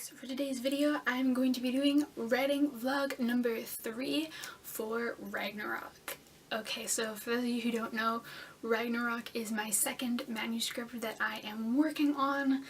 So for today's video, I'm going to be doing writing vlog number 3 for Ragnarok. Okay, so for those of you who don't know, Ragnarok is my second manuscript that I am working on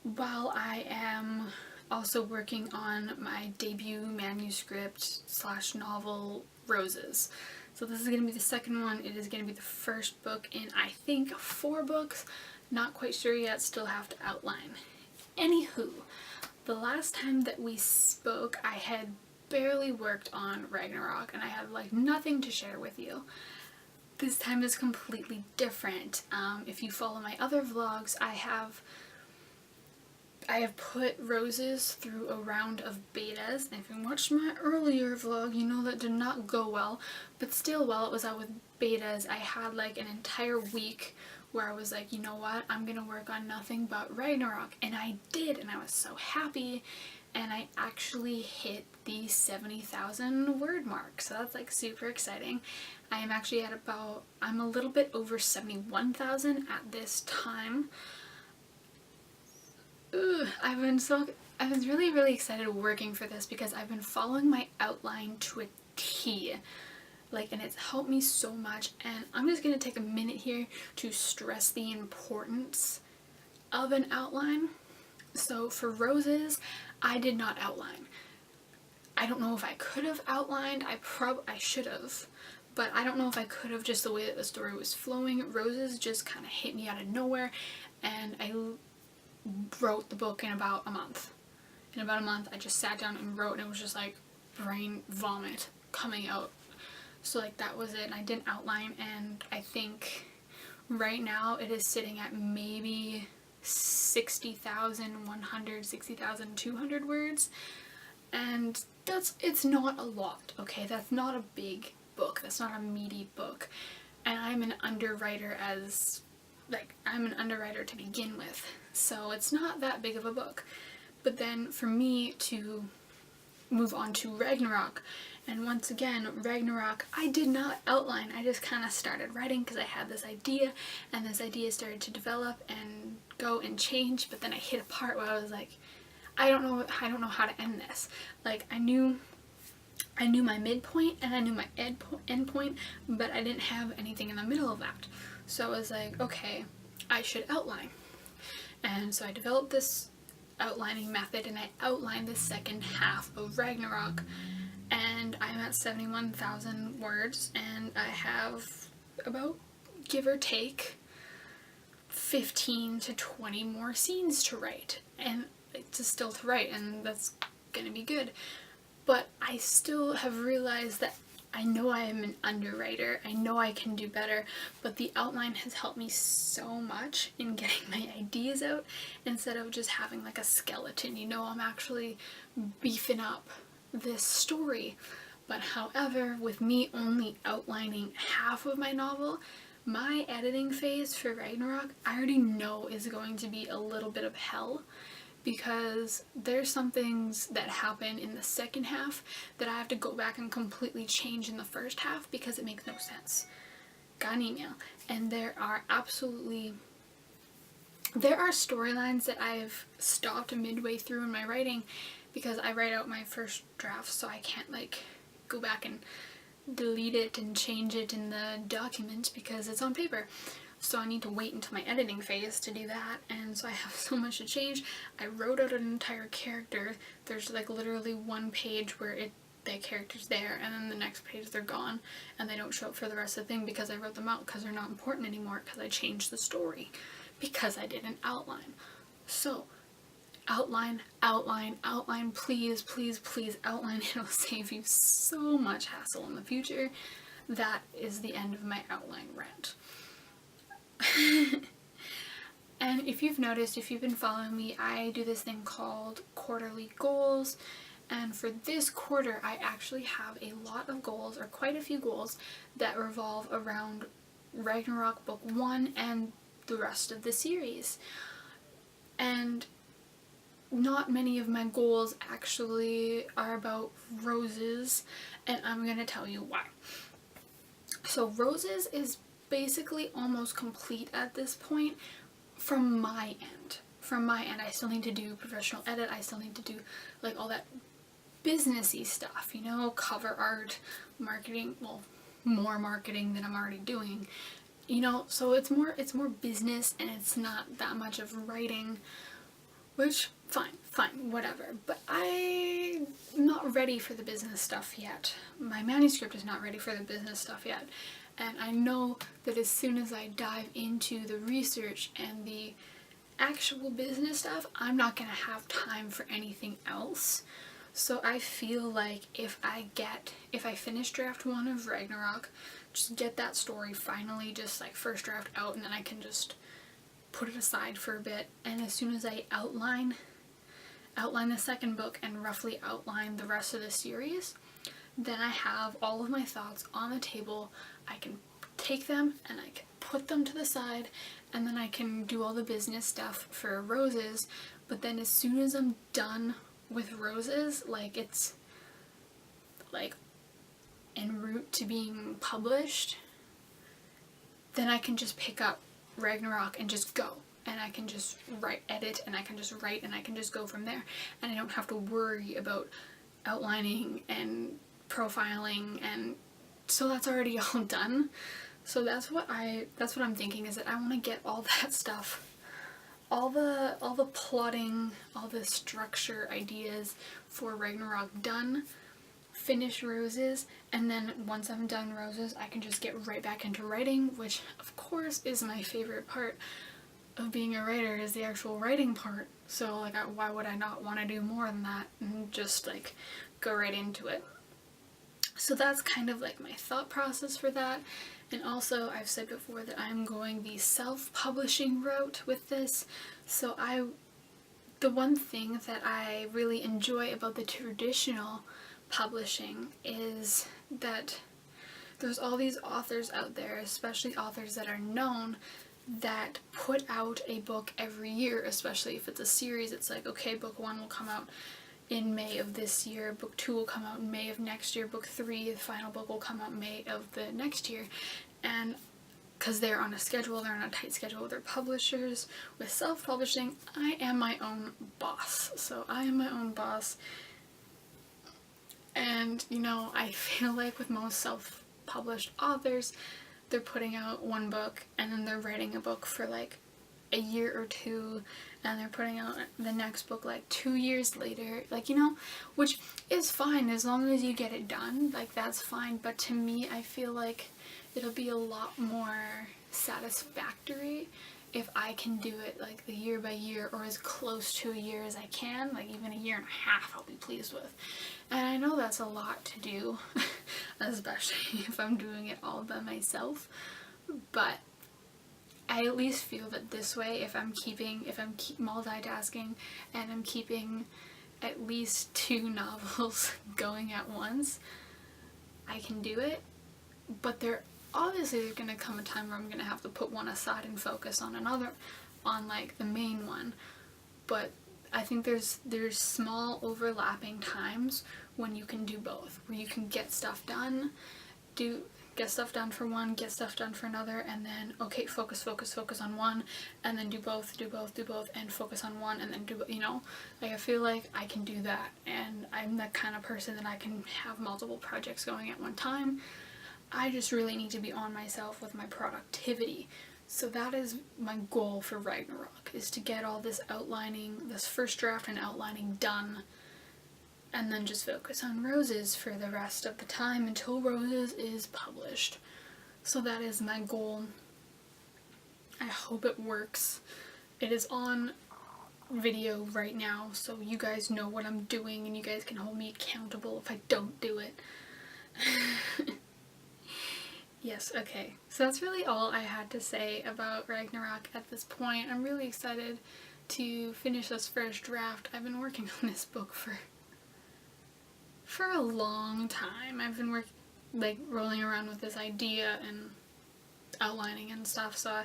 while I am also working on my debut manuscript / novel, Roses. So this is going to be the second one. It is going to be the first book in, I think, 4 books. Not quite sure yet, still have to outline. Anywho, the last time that we spoke, I had barely worked on Ragnarok and I had like nothing to share with you. This time is completely different. If you follow my other vlogs, I have put Roses through a round of betas, and if you watched my earlier vlog, you know that did not go well, but still, while it was out with betas, I had like an entire week where I was like, you know what, I'm gonna work on nothing but Ragnarok, and I did, and I was so happy, and I actually hit the 70,000 word mark, so that's like super exciting. I am actually at about, I'm a little bit over 71,000 at this time. I've been really excited working for this because I've been following my outline to a T. And it's helped me so much, and I'm just going to take a minute here to stress the importance of an outline. So for Roses, I did not outline. I don't know if I could have outlined, I should have, but I don't know if I could have, just the way that the story was flowing. Roses just kind of hit me out of nowhere, and I wrote the book in about a month. In about a month, I just sat down and wrote, and it was just like brain vomit coming out. So like that was it. I didn't outline, and I think right now it is sitting at maybe 60,200 words, and it's not a lot, okay? That's not a big book, that's not a meaty book, and I'm an underwriter to begin with, so it's not that big of a book. But then for me to move on to Ragnarok, and once again, Ragnarok, I did not outline. I just kind of started writing because I had this idea, and this idea started to develop and go and change, but then I hit a part where I was like, I don't know how to end this. Like, I knew my midpoint and I knew my end point, but I didn't have anything in the middle of that. So I was like, okay, I should outline. And so I developed this outlining method, and I outlined the second half of Ragnarok, and I'm at 71,000 words, and I have about, give or take, 15 to 20 more scenes to write, and still to write, and that's gonna be good. But I still have realized that I know I am an underwriter, I know I can do better, but the outline has helped me so much in getting my ideas out instead of just having like a skeleton. You know, I'm actually beefing up this story. But however, with me only outlining half of my novel, my editing phase for Ragnarok, I already know is going to be a little bit of hell, because there's some things that happen in the second half that I have to go back and completely change in the first half because it makes no sense. Got an email, and there are storylines that I've stopped midway through in my writing because I write out my first draft, so I can't like go back and delete it and change it in the document because it's on paper. So I need to wait until my editing phase to do that, and so I have so much to change. I wrote out an entire character. There's like literally one page where the character's there, and then the next page they're gone, and they don't show up for the rest of the thing because I wrote them out because they're not important anymore because I changed the story because I didn't outline. So outline, please outline. It'll save you so much hassle in the future. That is the end of my outline rant. And if you've noticed, if you've been following me, I do this thing called quarterly goals, and for this quarter I actually have a lot of goals, or quite a few goals, that revolve around Ragnarok book 1 and the rest of the series. And not many of my goals actually are about Roses, and I'm gonna tell you why. So Roses is basically almost complete at this point from my end. from my end. I still need to do professional edit, I still need to do like all that businessy stuff, you know, cover art, marketing, well, more marketing than I'm already doing, you know, so it's more business, and it's not that much of writing, which fine, whatever. But I'm not ready for the business stuff yet. My manuscript is not ready for the business stuff yet. And I know that as soon as I dive into the research and the actual business stuff, I'm not going to have time for anything else. So I feel like if I finish draft 1 of Ragnarok, just get that story finally just like first draft out, and then I can just put it aside for a bit, and as soon as I outline the second book and roughly outline the rest of the series, then I have all of my thoughts on the table. I can take them and I can put them to the side, and then I can do all the business stuff for Roses. But then as soon as I'm done with Roses, like it's like en route to being published, then I can just pick up Ragnarok and just go, and I can just edit, and I can just write, and I can just go from there, and I don't have to worry about outlining and profiling, and so that's already all done. So that's what I'm thinking, is that I want to get all that stuff, all the plotting, all the structure ideas for Ragnarok done, finish Roses, and then once I'm done Roses, I can just get right back into writing, which of course is my favorite part of being a writer, is the actual writing part. So like, why would I not want to do more than that and just like go right into it? So that's kind of like my thought process for that. And also, I've said before that I'm going the self-publishing route with this. So the one thing that I really enjoy about the traditional publishing is that there's all these authors out there, especially authors that are known, that put out a book every year, especially if it's a series. It's like, okay, book 1 will come out in May of this year, book 2 will come out in May of next year, book 3, the final book, will come out May of the next year. And because they're on a schedule, they're on a tight schedule with their publishers. With self-publishing, I am my own boss. So I am my own boss. And, you know, I feel like with most self-published authors, they're putting out one book and then they're writing a book for like a year or two, and they're putting out the next book like 2 years later, like, you know, which is fine as long as you get it done, like that's fine. But to me, I feel like it'll be a lot more satisfactory if I can do it like the year by year, or as close to a year as I can, like even a year and a half I'll be pleased with. And I know that's a lot to do, especially if I'm doing it all by myself, but I at least feel that this way, if I'm multitasking and I'm keeping at least 2 novels going at once, I can do it. But obviously there's gonna come a time where I'm gonna have to put one aside and focus on another, on like the main one. But I think there's small overlapping times when you can do both, where you can get stuff done, get stuff done for one, get stuff done for another, and then, okay, focus on one, and then do both, and focus on one, and then do, you know, like I feel like I can do that, and I'm the kind of person that I can have multiple projects going at one time. I just really need to be on myself with my productivity. So that is my goal for Ragnarok, is to get all this outlining, this first draft and outlining done, and then just focus on Roses for the rest of the time until Roses is published. So that is my goal. I hope it works. It is on video right now, so you guys know what I'm doing, and you guys can hold me accountable if I don't do it. Yes, okay. So that's really all I had to say about Ragnarok at this point. I'm really excited to finish this first draft. I've been working on this book for a long time. I've been rolling around with this idea and outlining and stuff, so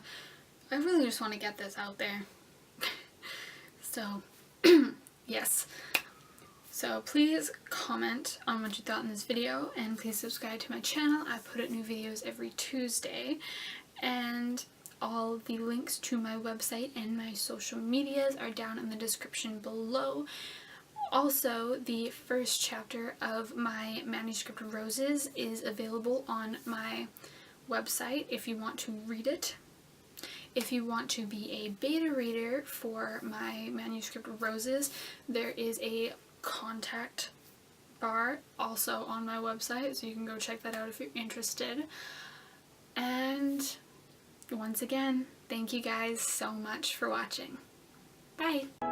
I really just want to get this out there. So, yes. So please comment on what you thought in this video, and please subscribe to my channel. I put out new videos every Tuesday, and All the links to my website and my social medias are down in the description below. Also, the first chapter of my manuscript Roses is available on my website if you want to read it. If you want to be a beta reader for my manuscript Roses, there is a contact bar also on my website, so you can go check that out if you're interested. And once again, thank you guys so much for watching. Bye!